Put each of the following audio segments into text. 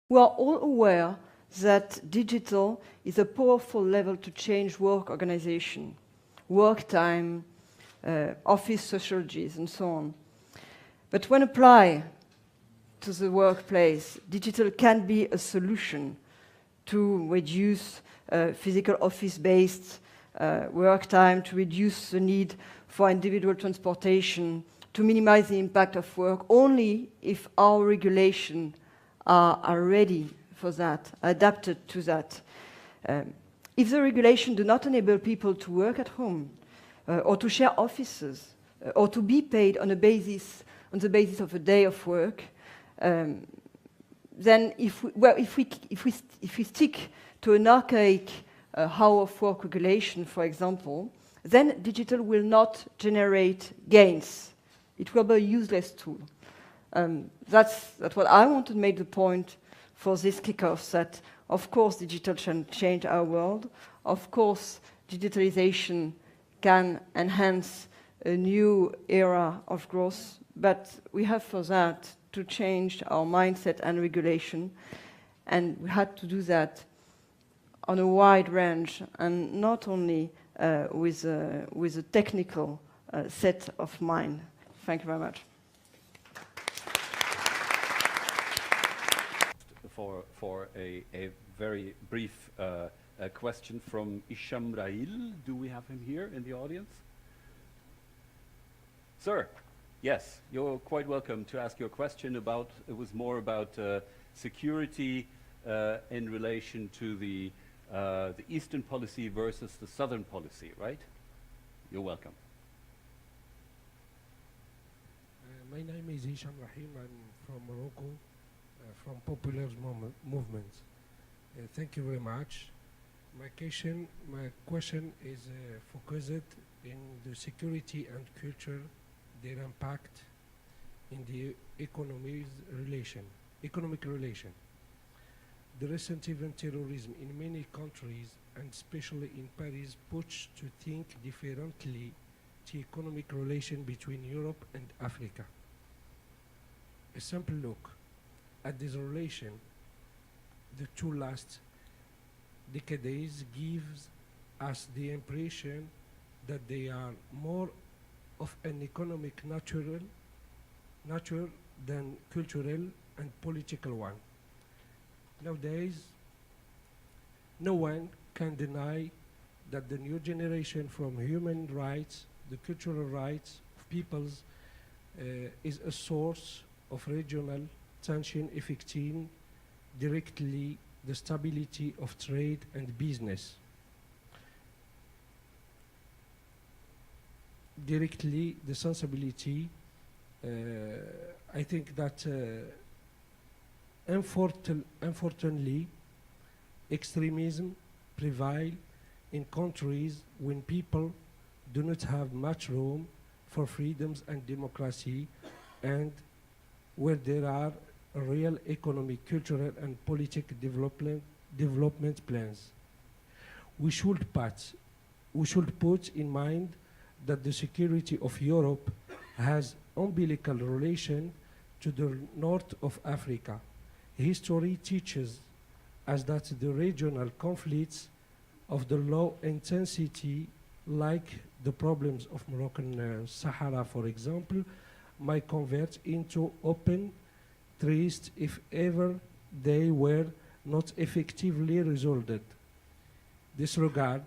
We are all aware that digital is a powerful level to change work organization, work time, office sociologies, and so on. But when applied to the workplace, digital can be a solution to reduce physical office-based work time, to reduce the need for individual transportation, to minimize the impact of work, only if our regulation are ready for that, adapted to that. If the regulation do not enable people to work at home, or to share offices, or to be paid on the basis of a day of work, then if we stick to an archaic hour of work regulation, for example, then digital will not generate gains. It will be a useless tool. That's what I want to make the point for this kickoff, that of course digital can change our world. Of course digitalization can enhance a new era of growth, but we have for that to change our mindset and regulation, and we had to do that on a wide range and not only with a technical set of mind. Thank you very much. For a very brief question from Rahil. Do we have him here in the audience? Sir, yes, you're quite welcome to ask your question about, it was more about security in relation to the Eastern policy versus the Southern policy, right? You're welcome. My name is Hisham Rahim. I'm from Morocco, from Popular Movement. Thank you very much. My question is focused in the security and culture, their impact in the economic relation. The recent event terrorism in many countries, and especially in Paris, push to think differently the economic relation between Europe and Africa. A simple look at this relation, the two last decades, gives us the impression that they are more of an economic nature than cultural and political one. Nowadays, no one can deny that the new generation from human rights, the cultural rights of peoples, is a source of regional tension affecting directly the stability of trade and business. Directly the sensibility, I think that unfortunately extremism prevail in countries when people do not have much room for freedoms and democracy, and where there are real economic, cultural and political development plans. We should put in mind that the security of Europe has umbilical relation to the north of Africa. History teaches us that the regional conflicts of the low intensity, like the problems of Moroccan Sahara, for example, might convert into open threats if ever they were not effectively resolved. This regard,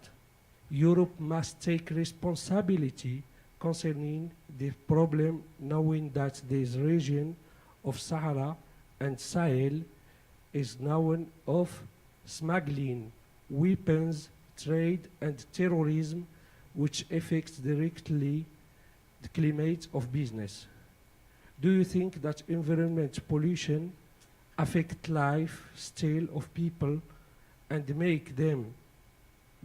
Europe must take responsibility concerning the problem, knowing that this region of Sahara and Sahel is known of smuggling, weapons, trade and terrorism, which affects directly the climate of business. Do you think that environment pollution affect lifestyle of people and make them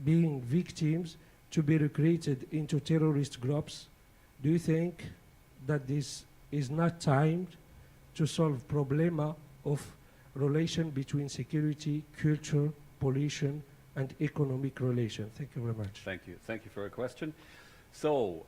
being victims to be recruited into terrorist groups? Do you think that this is not timed to solve problema of relation between security, culture, pollution, and economic relation? Thank you very much. Thank you. Thank you for your question. So.